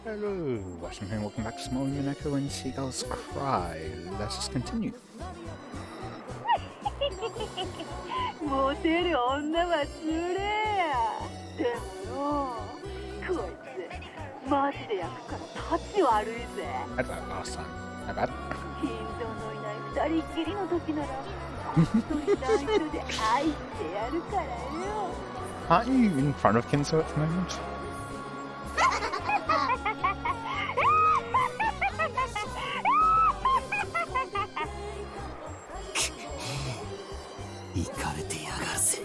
Hello, Watem here, welcome back to more Umineko When Seagulls Cry. Let us continue. モテる女はつれや。でもよ、こいつマジで焼くから立ち悪いぜ。 I did that last time. My bad. 心臓のいない二人っきりの時ならこっそり内緒で愛してやるからよ。 Aren't you in front of Kinzo at the moment? イカれてやがるぜ。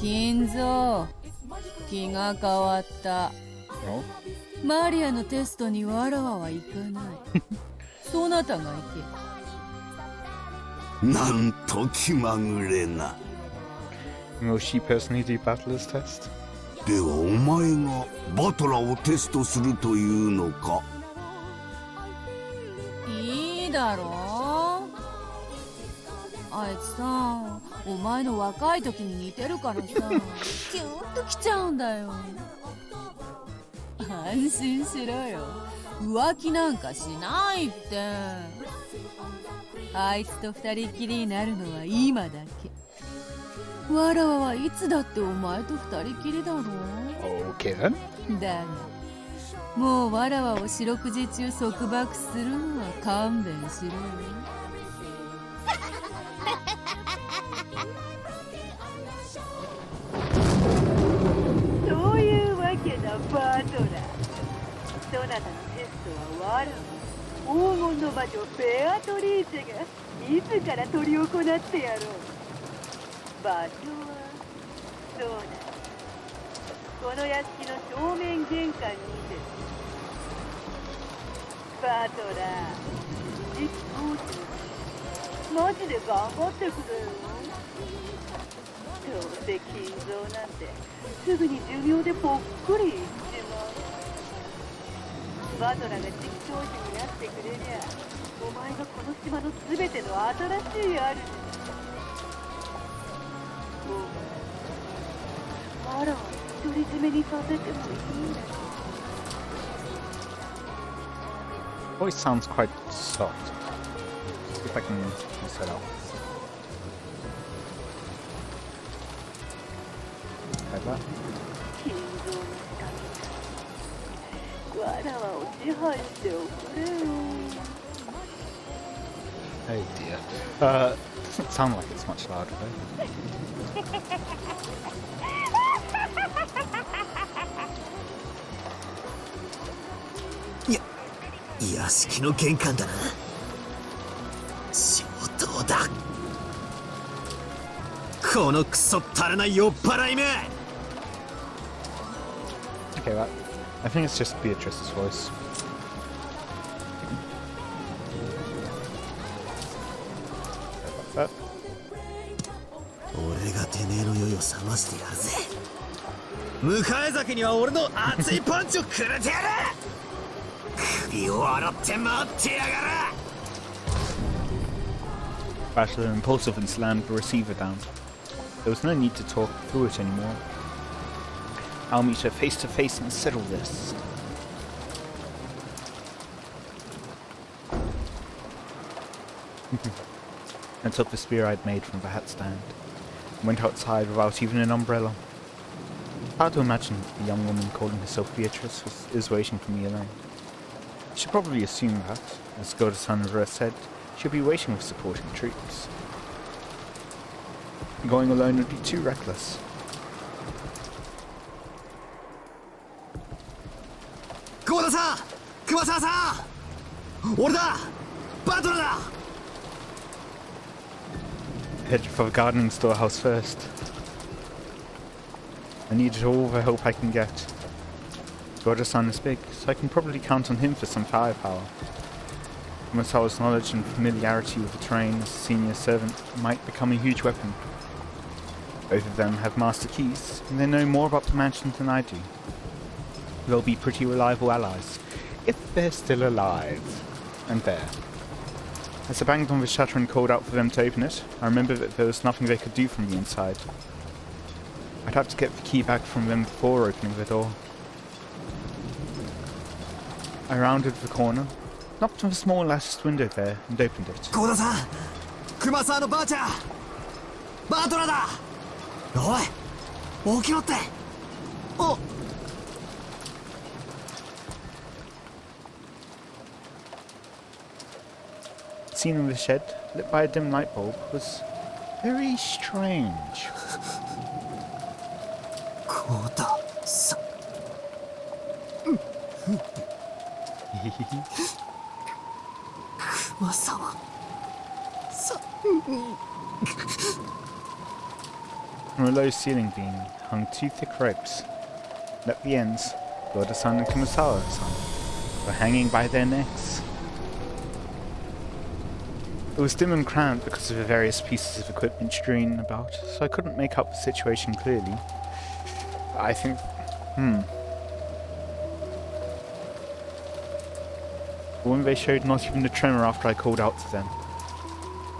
金蔵、気が変わった。No? マリアのテストにわらわは行かない。そなたが行け。なんと気まぐれな。Will she personally do Battler's test? ではお前がバトラーをテストするというのか。いいだろう。あいつさ、お前の若い時に似てるからさ、キュンときちゃうんだよ。安心しろよ。浮気なんかしないって。あいつと二人っきりになるのは今だけ。わらわはいつだってお前と二人きりだろう。 Okay then. だがもうわらわを四六時中束縛するのは勘弁しろよ。そういうわけだバトラー。そなたのテストはわらわ黄金の魔女ベアトリーチェが自ら執り行ってやろう。場所はそうだ、この屋敷の正面玄関にて。バトラー、実行中マジで頑張ってくれよ。どうせ金蔵なんてすぐに寿命でぽっくりいっちまう。バトラーが実行時になってくれりゃ、お前がこの島の全ての新しい主。あら、独り占めにさせてもいいんだ。 Voice sounds quite soft. See if I can mess that out. Like that. 金蔵の下にわらわを支配しておくれよ。 Oh dear. Doesn't sound like it's much louder though. 屋敷の玄関だな。上等だ。このクソったれな酔っ払いめ。 Okay, that. I think it's just Beatrice's voice. That. 俺がてめえの酔いを覚ましてやるぜ。迎え酒には俺の熱いパンチをくれてやる。首を洗って待ってやがる。 Battler impulsive and slammed the receiver down. There was no need to talk through it anymore. I'll meet her face to face and settle this. I took the spear I'd made from the hat stand and went outside without even an umbrella. Hard to imagine the young woman calling herself Beatrice is waiting for me alone. I should probably assume that, as Goda-san said, she'll be waiting with supporting troops. Going alone would be too reckless. Goda-san! Kumasawa-san! 俺だ! Battler だ! Head for the gardening storehouse first. I needed all the help I can get. Goda-san is big, so I can probably count on him for some firepower. Kumasawa's knowledge and familiarity with the terrain as a senior servant might become a huge weapon. Both of them have master keys, and they know more about the mansion than I do. They'll be pretty reliable allies, if they're still alive. And there. As I banged on the shutter and called out for them to open it, I remembered that there was nothing they could do from the inside. I'd have to get the key back from them before opening the door. I rounded the corner, knocked on the small latticed window there, and opened it. 幸田さん、熊沢のばあちゃん、バートラだ。おい、起きろって。お。 The scene in the shed, lit by a dim light bulb, was very strange. 幸田さん。熊沢さん。 From a low ceiling beam hung two thick ropes, and at the ends, Yoda-san and Kumasawa-san were hanging by their necks. It was dim and cramped because of the various pieces of equipment strewn about, so I couldn't make out the situation clearly. I think... But when they showed not even a tremor after I called out to them,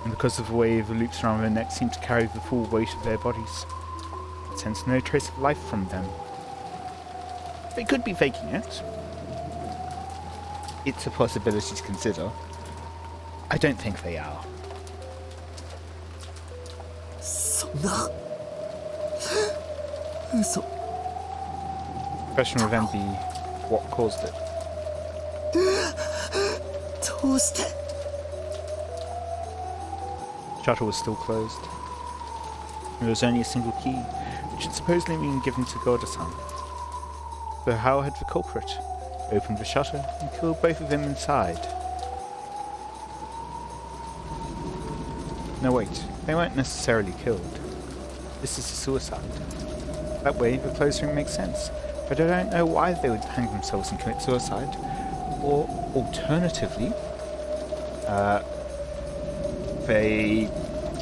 and because of the way the loops around their necks seemed to carry the full weight of their bodies, I sensed no trace of life from them. They could be faking it. It's a possibility to consider. I don't think they are. そんな。嘘。 The question will then be what caused it. どうして。 The shutter was still closed. There was only a single key, which had supposedly been given to Goda-san. So how had the culprit opened the shutter and killed both of them inside? No wait, they weren't necessarily killed. This is a suicide. That way the closing makes sense, but I don't know why they would hang themselves and commit suicide. Or alternatively, they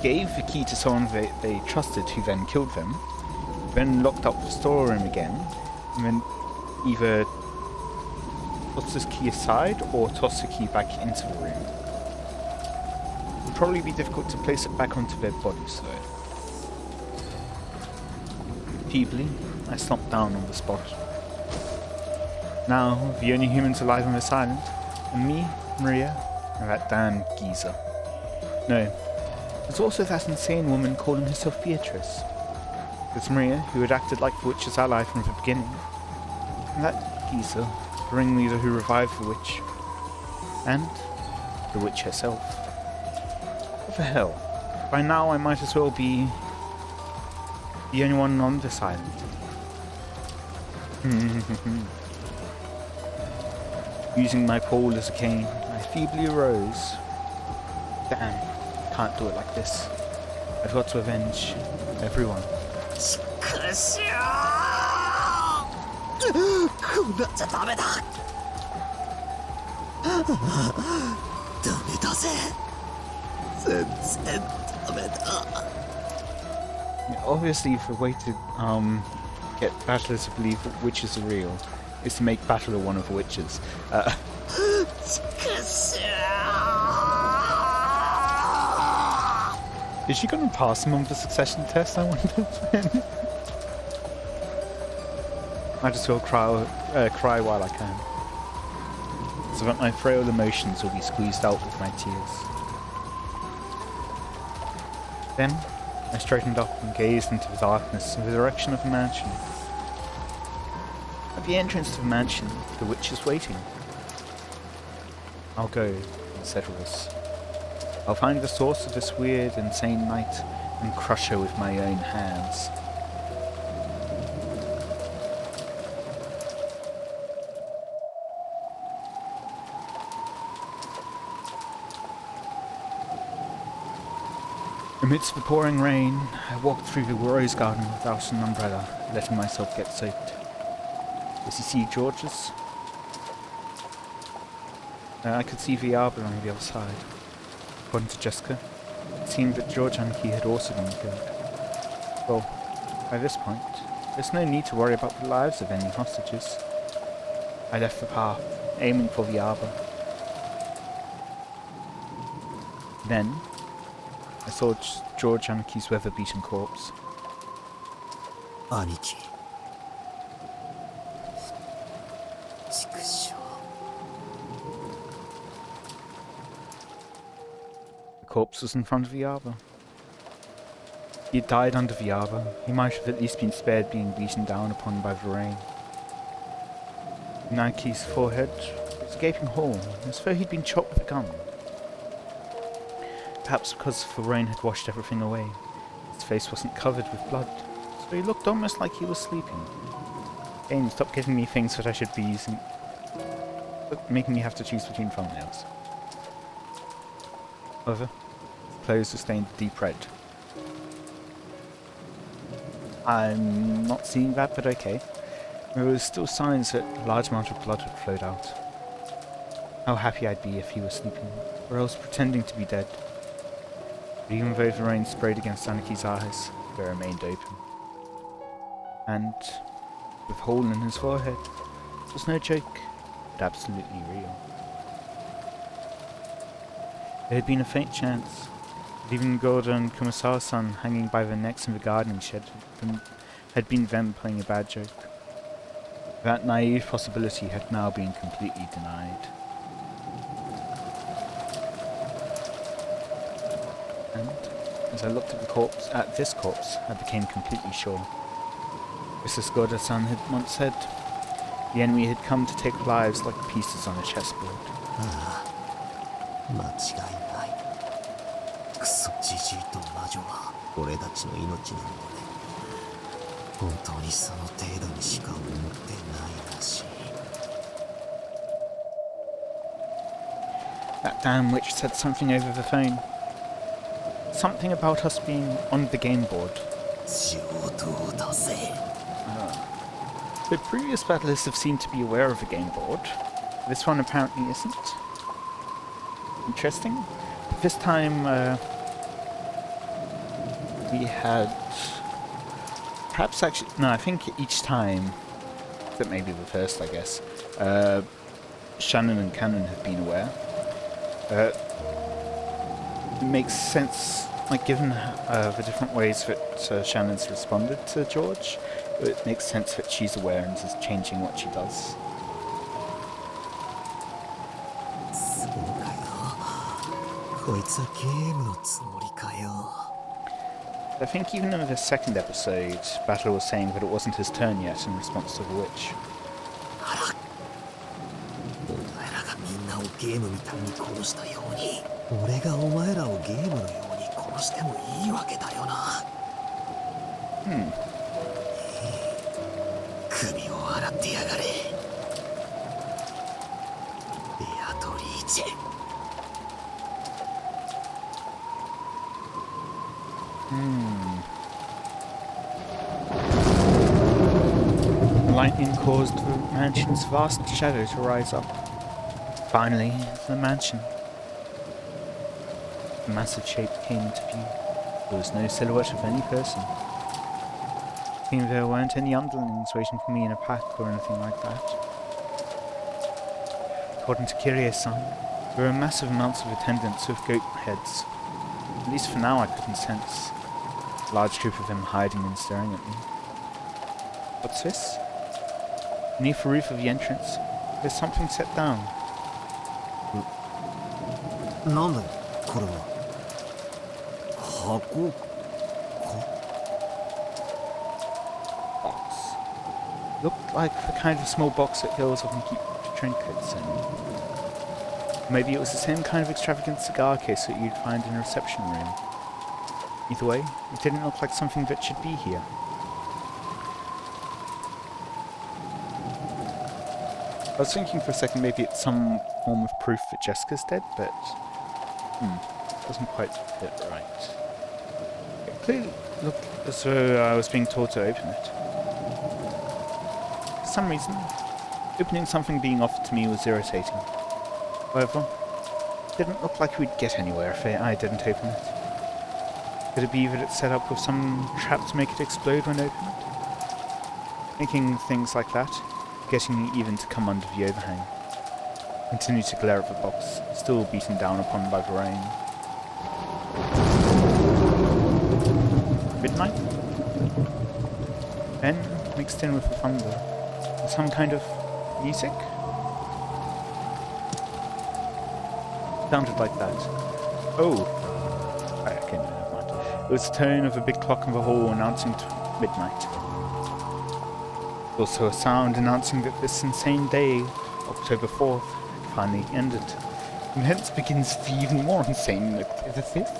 gave the key to someone they trusted who then killed them, then locked up the storeroom again, and then either tossed this key aside or tossed the key back into the room. It would probably be difficult to place it back onto their bodies though. Feebly, I slumped down on the spot. Now, the only humans alive on this island are me, Maria, and that damn geezer. No, there's also that insane woman calling herself Beatrice. There's Maria, who had acted like the witch's ally from the beginning. And that geezer, the ringleader who revived the witch. And the witch herself. What the hell? By now I might as well be the only one on this island. Using my pole as a cane, I feebly arose. Damn, can't do it like this. I've got to avenge everyone. しかしよー。こうなっちゃダメだ。ダメだぜ。全然ダメだ。Obviously, the way to get battlers to believe that witches are real is to make Battler one of the witches. しかしよー。 Is she going to pass him on the succession test, I wonder? Might as well cry while I can, so that my frail emotions will be squeezed out with my tears. Then, I straightened up and gazed into the darkness in the direction of the mansion. At the entrance to the mansion, the witch is waiting. I'll go and settle this. I'll find the source of this weird, insane night and crush her with my own hands. Amidst the pouring rain, I walked through the rose garden without an umbrella, letting myself get soaked. Does he see George's? I could see the arbor on the other side. According to Jessica, it seemed that George and he had also been killed. Well, by this point, there's no need to worry about the lives of any hostages. I left the path, aiming for the arbor. Then, I saw George Anaki's weather-beaten corpse. 兄貴。畜生。 The corpse was in front of the arbor. He had died under the arbor. He might have at least been spared being beaten down upon by the rain. Nike's forehead was a gaping hole, as though he'd been shot with a gun. Perhaps because the rain had washed everything away, his face wasn't covered with blood, so he looked almost like he was sleeping. Game, stop giving me things that I should be using, but making me have to choose between thumbnails. However, his clothes were stained deep red. I'm not seeing that, but okay. There were still signs that a large amount of blood had flowed out. How happy I'd be if he was sleeping, or else pretending to be dead. But even though the rain sprayed against Anaki's eyes, they remained open. And, with a hole in his forehead, it was no joke, but absolutely real. There had been a faint chance, leaving Gorda and Kumasawa-san hanging by their necks in the gardening shed had been them playing a bad joke. That naive possibility had now been completely denied. And, as I looked at this corpse, I became completely sure. Mrs. Gorda-san had once said, the enemy had come to take lives like pieces on a chessboard. 間違いない。クソジジイと魔女は俺たちの命なので、本当にその程度にしか思ってないらしい。 That damn witch said something over the phone. Something about us being on the game board. 上等だぜ。 The previous battlers have seemed to be aware of the game board. This one apparently isn't. Interesting. This time, we had... Perhaps actually... No, I think each time... That may be the first, I guess. Shannon and Cannon have been aware. It makes sense, like given the different ways that Shannon's responded to George, it makes sense that she's aware and is changing what she does. I think even in the second episode, Battle was saying that it wasn't his turn yet in response to the witch. お前らがみんなをゲームみたいに殺したように、俺がお前らをゲームのように殺してもいいわけだよな。首を洗ってやがれ。ベアトリーチェ。Lightning caused the mansion's vast shadow to rise up. Finally, the mansion. The massive shape came into view. There was no silhouette of any person. Seemed there weren't any underlings waiting for me in a pack or anything like that. According to Kirie-san, there were massive amounts of attendants with goat heads. At least for now I couldn't sense. A large group of them hiding and staring at me. What's this? Beneath the roof of the entrance, there's something set down. なんだよこれは。箱か。 Box. Looked like the kind of small box that girls often keep trinkets in. Maybe it was the same kind of extravagant cigar case that you'd find in a reception room. Either way, it didn't look like something that should be here. I was thinking for a second maybe it's some form of proof that Jessica's dead, but it doesn't quite fit right. It clearly looked as though I was being told to open it. For some reason, opening something being offered to me was irritating. However, it didn't look like we'd get anywhere if I didn't open it. Could it be that it's set up with some trap to make it explode when opened? Thinking things like that, getting it even to come under the overhang. Continued to glare at the box, still beaten down upon by the rain. Midnight? then mixed in with the thunder. Some kind of music? Sounded like that. Oh! Okay, no, never mind. It was the tone of a big clock in the hall announcing midnight. Also a sound announcing that this insane day, October 4th, had finally ended. And hence begins the even more insane October 5th.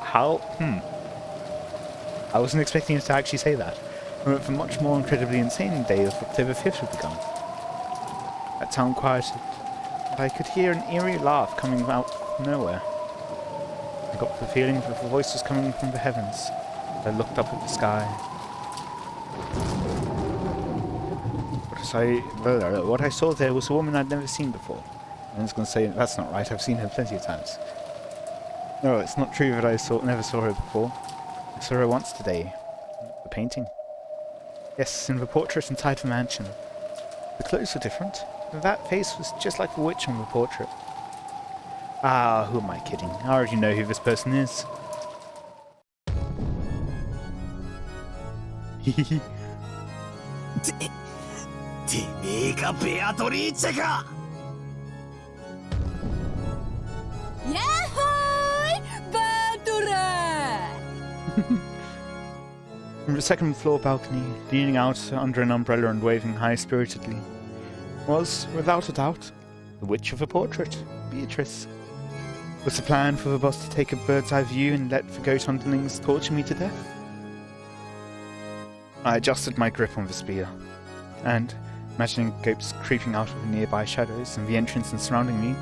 How? I wasn't expecting it to actually say that. I went for much more incredibly insane day of October 5th had begun. That sound quieted, and I could hear an eerie laugh coming out of nowhere. I got the feeling that the voice was coming from the heavens. I looked up at the sky. What I saw there was a woman I'd never seen before. I was going to say, that's not right, I've seen her plenty of times. No, it's not true that I never saw her before. I saw her once today. The painting. Yes, in the portrait inside the mansion. The clothes were different. That face was just like the witch on the portrait. Ah, who am I kidding? I already know who this person is. Hehehe. てめえがベアトリーチェか。ヤッホーイバートラー From the second floor balcony, leaning out under an umbrella and waving high-spiritedly, was, without a doubt, the witch of the portrait, Beatrice. Was the plan for the boss to take a bird's-eye view and let the goat underlings torture me to death? I adjusted my grip on the spear, and, imagining goats creeping out of the nearby shadows and the entrance and surrounding me,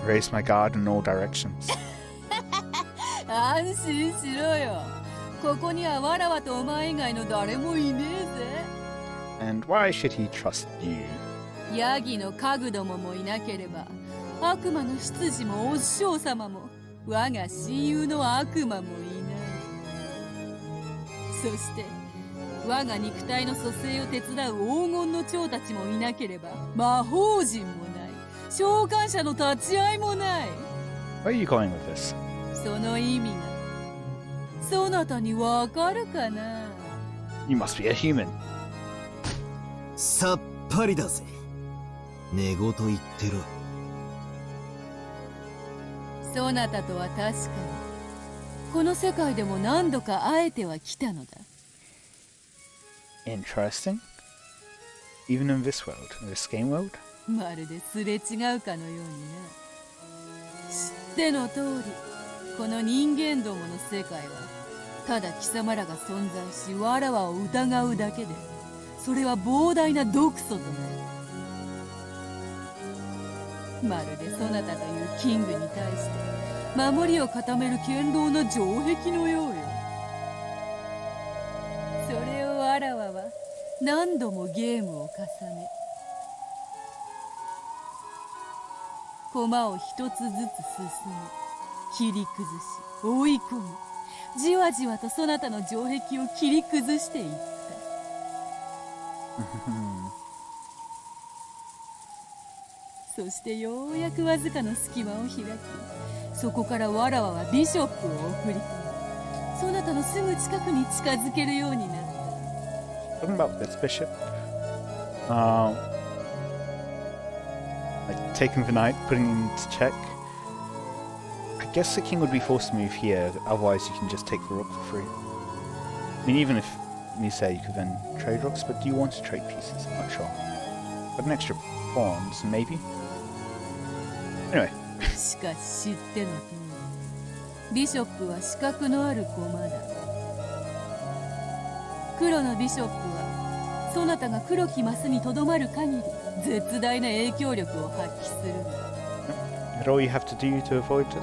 raised my guard in all directions. 安心しろよ。ここにはわらわとお前以外の誰もいねえ And why should he trust you? ぜ。ヤギの家具どももいなければ、悪魔の執事もお師匠様も、我が親友の悪魔もいない。そして、我が肉体の蘇生を手伝う黄金の長たちもいなければ、魔法陣もない。召喚者の立ち会いもない。Where are you going with this? その意味が、そなたにわかるかな？ You must be a human. さっぱりだぜ。寝言言ってろ。そなたとは確かに、この世界でも何度か会えては来たのだ。Interesting. Even in this world, in this game world? まるですれ違うかのようにな。知っての通り、この人間どもの世界は、ただ貴様らが存在し、わらわを疑うだけで、それは膨大な毒素となる。まるでそなたというキングに対して、守りを固める堅牢な城壁のようよ。それをわらわは何度もゲームを重ね、駒を一つずつ進め、切り崩し、追い込み、じわじわとそなたの城壁を切り崩していった。そしてようやくわずかの隙間を開き、そこからわらわはビショップを送り込み、そなたのすぐ近くに近づけるようになった。Talking about this bishop, like taking the knight, putting it into check. I guess the king would be forced to move here, otherwise you can just take the rook for free. I mean, even if you say you could then trade rooks, but do you want to trade pieces? I'm not sure. But an extra pawns, maybe? Anyway. しかし知っての通り、ビショップは資格のある駒だ。黒のビショップは、そなたが黒きマスにとどまる限り、絶大な影響力を発揮する。But all you have to do to avoid it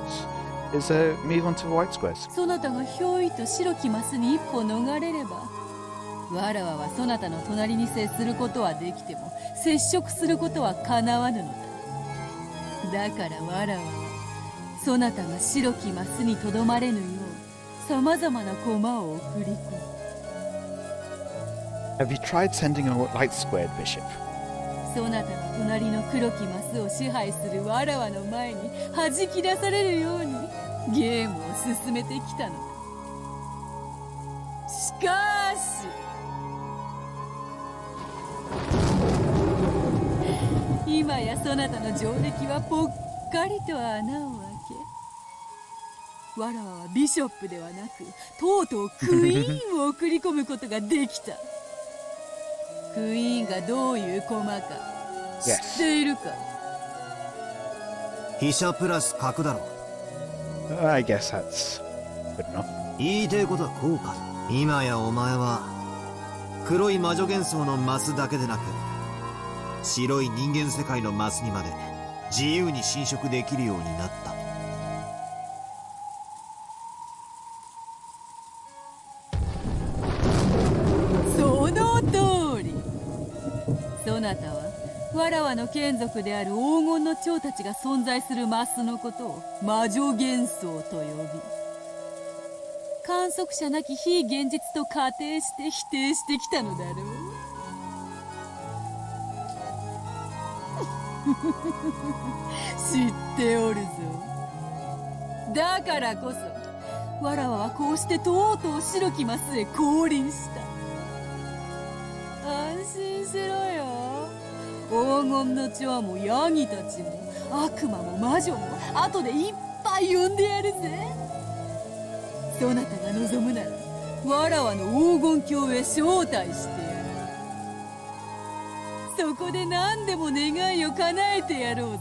is move on to the white squares. そなたがひょいと白きマスに一歩逃れれば、わらわはそなたの隣に接することはできても、接触することはかなわぬのだ。だからわらわは、そなたが白きマスにとどまれぬよう、さまざまな駒を送り込む。Have you tried sending a light squared bishop? そなたの隣の黒きマスを支配するわらわの前に弾き出されるように、ゲームを進めてきたのだ。 I 今やそなたの城壁はぽっかりと穴を開け、わらわはビショップではなくとうとうクイーンを送り込むことができた。クイーンがどういう駒か知っているか？飛車プラス角だろ。I guess that's good enough. 言いてえことはこうか。今やお前は黒い魔女幻想のマスだけでなく白い人間世界のマスにまで自由に侵食できるようになった。その通り。そなたはわらわの眷属である黄金の蝶たちが存在するマスのことを魔女幻想と呼び、観測者なき非現実と仮定して否定してきたのだろう。知っておるぞ。だからこそわらわはこうしてとうとう白きマスへ降臨した。安心しろよ。黄金の蝶もヤギたちも悪魔も魔女も後でいっぱい呼んでやるぜ。そなたが望むならわらわの黄金鏡へ招待してやる。そこで何でも願いを叶えてやろうぞ。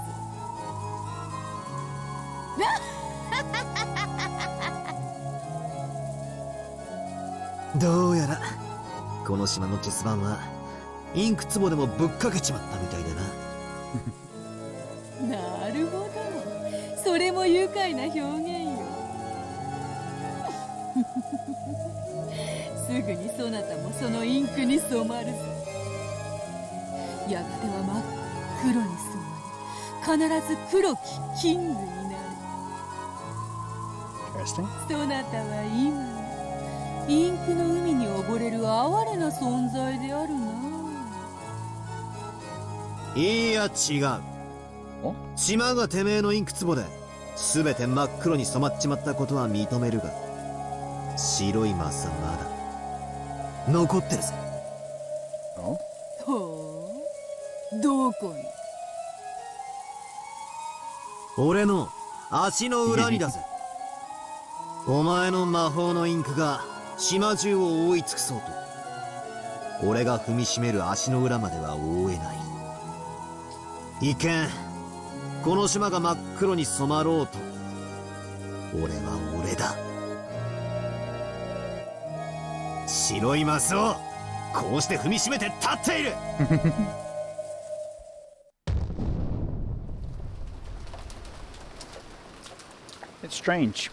どうやらこの島のチェス盤はインク壺でもぶっかけちまったみたいだな。なるほど、それも愉快な表現よ。すぐにそなたもそのインクに染まるぞ。やがては真っ黒に染まり、必ず黒きキングになる。そなたは今インクの海に溺れる哀れな存在であるな。いや違う。島がてめえのインク壺で全て真っ黒に染まっちまったことは認めるが、白いマスはまだ残ってるぜ。ほう、どこに？俺の足の裏にだぜ。お前の魔法のインクが島中を覆い尽くそうと、俺が踏みしめる足の裏までは覆えない。いけん、この島が真っ黒に染まろうと俺は俺だ。白いマスをこうして踏みしめて立っている。It's strange.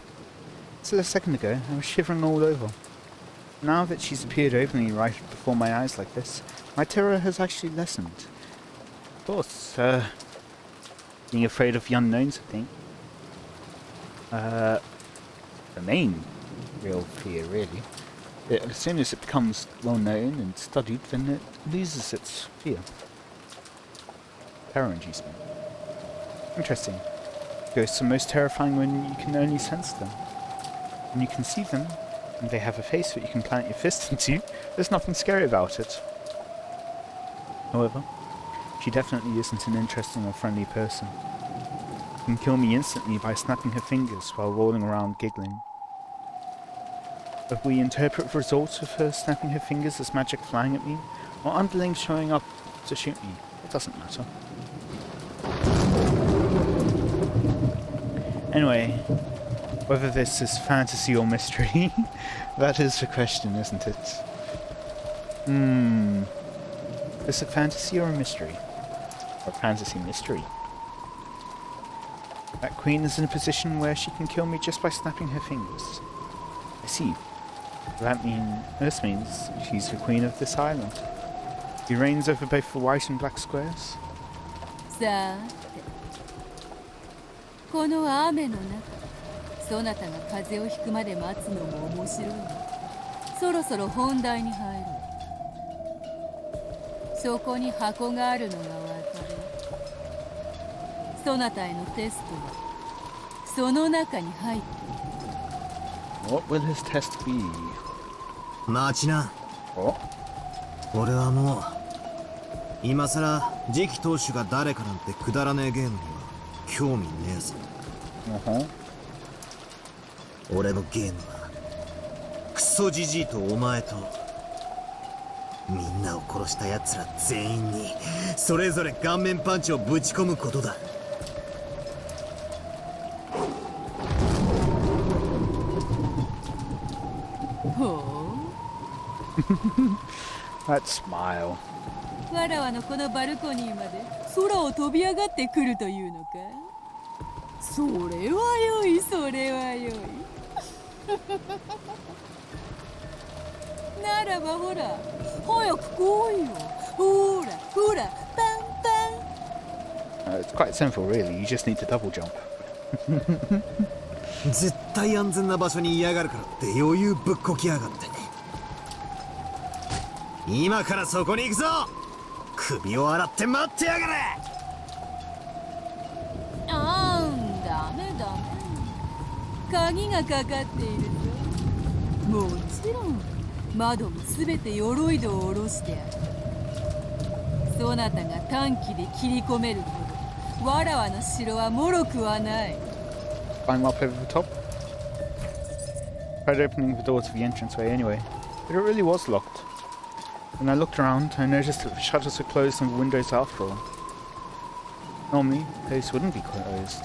Till a second ago, I was shivering all over. Now that she's appeared openly right before my eyes like this, my terror has actually lessened. Of course, being afraid of the unknowns, I think. The main real fear, really. As soon as it becomes well known and studied, then it loses its fear. Terror inducement. Interesting. Ghosts are most terrifying when you can only sense them. When you can see them, and they have a face that you can plant your fist into, there's nothing scary about it. However, she definitely isn't an interesting or friendly person. She can kill me instantly by snapping her fingers while rolling around giggling. If we interpret the results of her snapping her fingers as magic flying at me, or underlings showing up to shoot me, it doesn't matter. Anyway, whether this is fantasy or mystery, that is the question, isn't it? Is it fantasy or a mystery? Or fantasy mystery? That queen is in a position where she can kill me just by snapping her fingers. I see. This means she's the queen of this island. She reigns over both the white and black squares. さて、この雨の中、そなたが風邪をひくまで待つのも面白いが、そろそろ本題に入ろう。そこに箱があるのがわかる。そなたへのテストはその中に入っている。What will his test be? 待ちな。お？俺はもう今さら次期当主が誰かなんてくだらねえゲームには興味ねえぞ。俺のゲームはクソジジイとお前とみんなを殺した奴ら全員にそれぞれ顔面パンチをぶち込むことだ。That smile. わらわのこのバルコニーまで空を飛び上がってくるというのか。それはよい、それはよい。ならばほら、早く来いよ。ほらほら、パンパン。It's quite simple, really. You just need to double jump. 絶対安全な場所に嫌がるからって余裕ぶっこきやがってね。今からそこに行くぞ。首を洗って待ってやがれ。ダメダメ。鍵がかかっているぞ。もちろん窓もすべて鎧戸を下ろしてある。そなたが短期で切り込めるほどわらわの城は脆くはない。Climb up over the top. Tried opening the door to the entranceway anyway, but it really was locked. When I looked around, I noticed that the shutters were closed on the windows after all. Normally, those wouldn't be closed.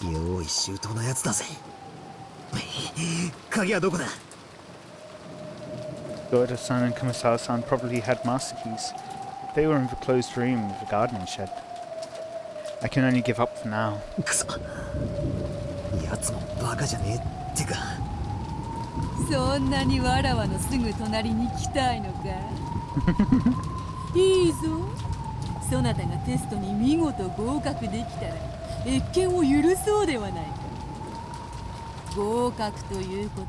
用意周到なやつだぜ。鍵はどこだ。Daughter-san and Commissar-san probably had master keys. They were in the closed room with the gardening shed. I can only give up for now. くそ。やつもバカじゃねえってか。そんなにわらわのすぐ隣に来たいのか。いいぞ。そなたがテストに見事合格できたら謁見を許そうではないか。合格ということは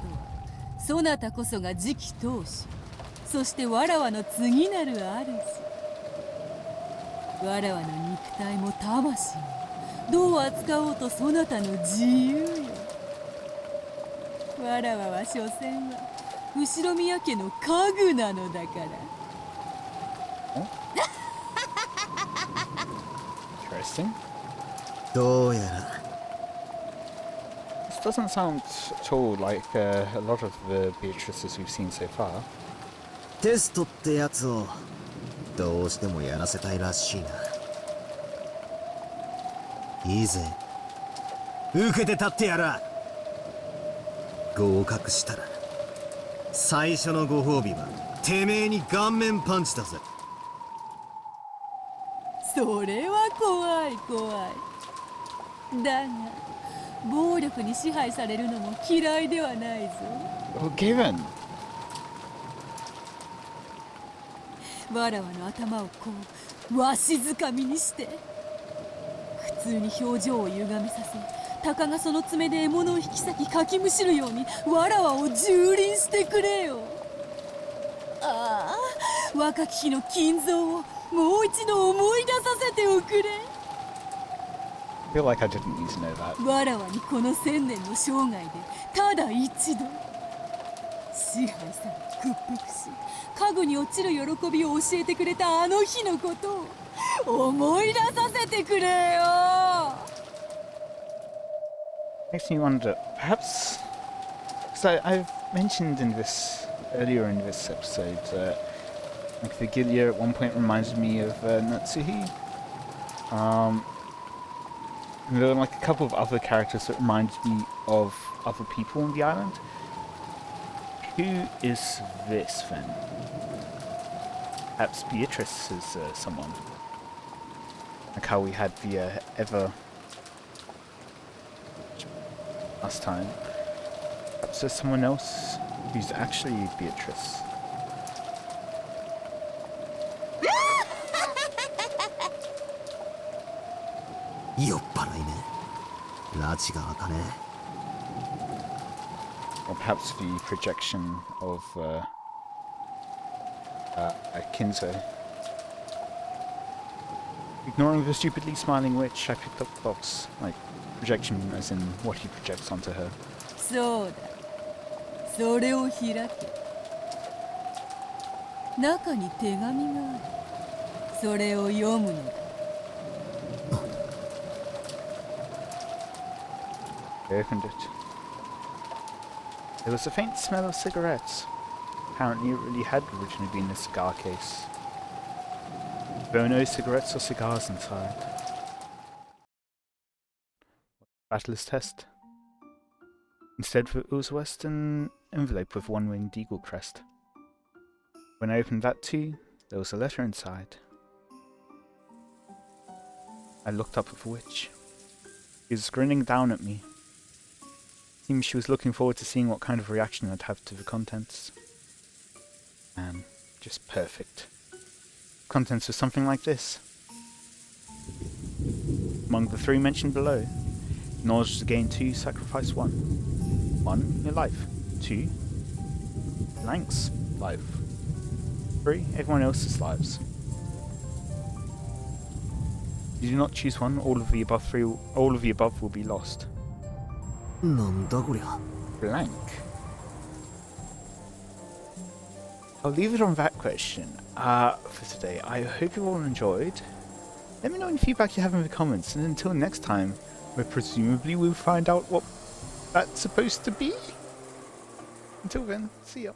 そなたこそが次期当主、そしてわらわの次なる主。わらわの肉体も魂もどう扱おうとそなたの自由よ。わらわは所詮は後宮家の家具なのだから。Interesting. どうやら This doesn't sound at all like a lot of the Beatrices we've seen so far. テストってやつをどうしてもやらせたいらしいな。いいぜ、受けて立ってやら。合格したら最初のご褒美はてめえに顔面パンチだぜ。それは怖い怖い。だが暴力に支配されるのも嫌いではないぞ。 Well, given. わらわの頭をこうわしづかみにして普通に表情を歪めさせ、鷹がその爪で獲物を引き裂きかきむしるようにわらわを蹂躙してくれよ。ああ、若き日の金蔵をもう一度思い出させておくれ。 I feel like I didn't need to know that. わらわにこの1000年の生涯でただ一度支配され屈服し家具に落ちる喜びを教えてくれたあの日のことを思い出させてくれよ。 Makes me wonder, perhaps, because I've mentioned earlier in this episode, like the Gilia at one point reminded me of Natsuhi. And there were like a couple of other characters that reminded me of other people on the island. Who is this then? Perhaps Beatrice is someone. Like how we had the Ever last time. Perhaps there's someone else who's actually Beatrice. 酔っ払いね。拉致が開かねえ。 Or perhaps the projection of Kinzo. Ignoring the stupidly smiling witch, I picked up the box. Like, projection as in what he projects onto her. そうだ、それを開け。中に手紙がある。それを読むのだ。I opened it. There was a faint smell of cigarettes. Apparently it really had originally been a cigar case. There were no cigarettes or cigars inside. Battler's test. Instead, it was a Western envelope with one-winged eagle crest. When I opened that too, there was a letter inside. I looked up at the witch. She was grinning down at me. Seems she was looking forward to seeing what kind of reaction I'd have to the contents. And just perfect. Contents were something like this. Among the 3 mentioned below, in order to gain 2, sacrifice 1. 1, your life. 2, blank's life. 3, everyone else's lives. If you do not choose one, all of the above will be lost. なんだこりゃ。 Blank. I'll leave it on that question for today. I hope you all enjoyed. Let me know any feedback you have in the comments, and until next time, where presumably we'll find out what that's supposed to be. Until then, see ya.